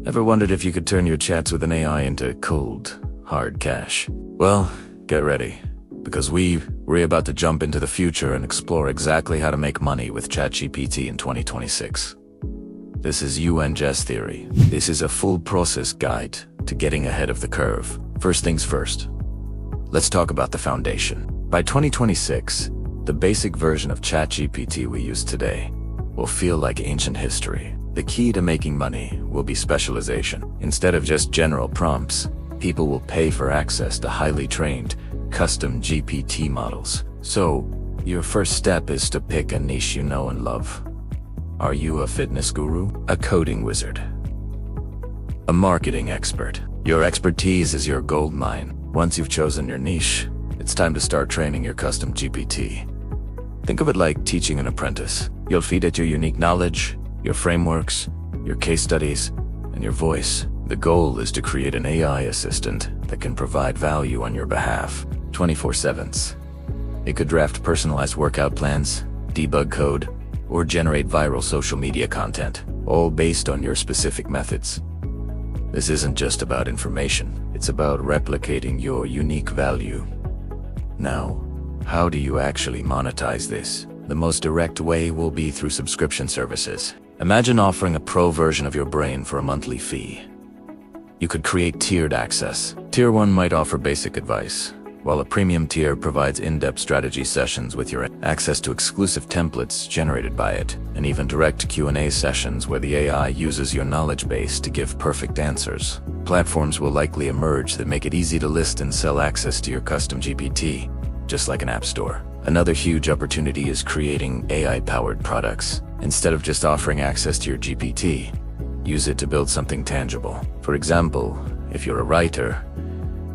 Ever wondered if you could turn your chats with an AI into cold, hard cash? Well, get ready, because we're about to jump into the future and explore exactly how to make money with ChatGPT in 2026. This is UNJS theory. This is a full process guide to getting ahead of the curve. First things first, let's talk about the foundation. By 2026, the basic version of ChatGPT we use today will feel like ancient history. The key to making money will be specialization. Instead of just general prompts, people will pay for access to highly trained, custom GPT models. So, your first step is to pick a niche you know and love. Are you a fitness guru? A coding wizard? A marketing expert? Your expertise is your gold mine. Once you've chosen your niche, it's time to start training your custom GPT. Think of it like teaching an apprentice. You'll feed it your unique knowledge, your frameworks, your case studies, and your voice. The goal is to create an AI assistant that can provide value on your behalf 24/7. It could draft personalized workout plans, debug code, or generate viral social media content, all based on your specific methods. This isn't just about information, it's about replicating your unique value. Now, how do you actually monetize this? The most direct way will be through subscription services. Imagine offering a pro version of your brain for a monthly fee. You could create tiered access. Tier 1 might offer basic advice, while a premium tier provides in-depth strategy sessions with your access to exclusive templates generated by it, and even direct Q&A sessions where the AI uses your knowledge base to give perfect answers. Platforms will likely emerge that make it easy to list and sell access to your custom GPT, just like an app store. Another huge opportunity is creating AI-powered products. Instead of just offering access to your GPT, use it to build something tangible. For example, if you're a writer,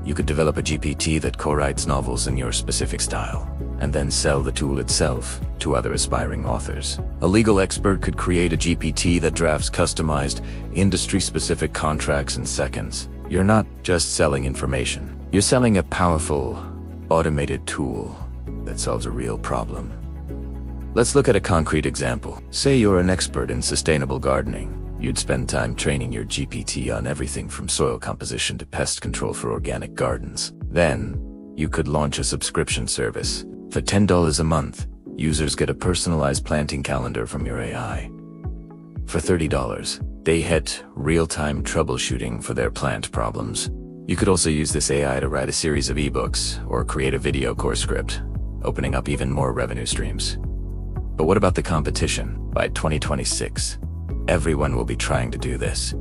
you could develop a GPT that co-writes novels in your specific style, and then sell the tool itself to other aspiring authors. A legal expert could create a GPT that drafts customized, industry-specific contracts in seconds. You're not just selling information. You're selling a powerful, automated tool that solves a real problem. Let's look at a concrete example. Say you're an expert in sustainable gardening. You'd spend time training your GPT on everything from soil composition to pest control for organic gardens. Then, you could launch a subscription service. For $10 a month, users get a personalized planting calendar from your AI. For $30, they get real-time troubleshooting for their plant problems. You could also use this AI to write a series of ebooks or create a video course script, opening up even more revenue streams. But what about the competition? By 2026, everyone will be trying to do this.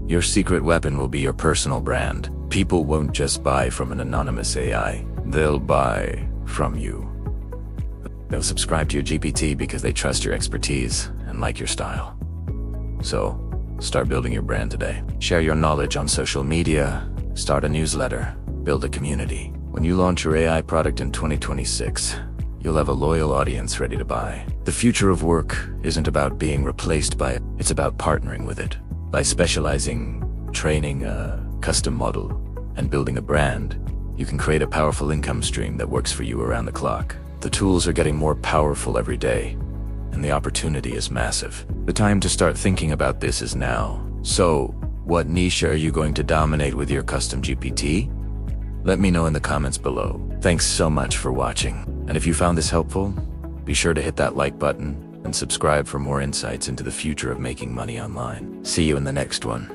Your secret weapon will be your personal brand. People won't just buy from an anonymous AI, they'll buy from you. They'll subscribe to your GPT because they trust your expertise and like your style. So, start building your brand today. Share your knowledge on social media, start a newsletter, build a community. When you launch your AI product in 2026, you'll have a loyal audience ready to buy. The future of work isn't about being replaced by it, it's about partnering with it. By specializing, training a custom model, and building a brand, you can create a powerful income stream that works for you around the clock. The tools are getting more powerful every day, and the opportunity is massive. The time to start thinking about this is now. So, what niche are you going to dominate with your custom GPT? Let me know in the comments below. Thanks so much for watching. And if you found this helpful, be sure to hit that like button and subscribe for more insights into the future of making money online. See you in the next one.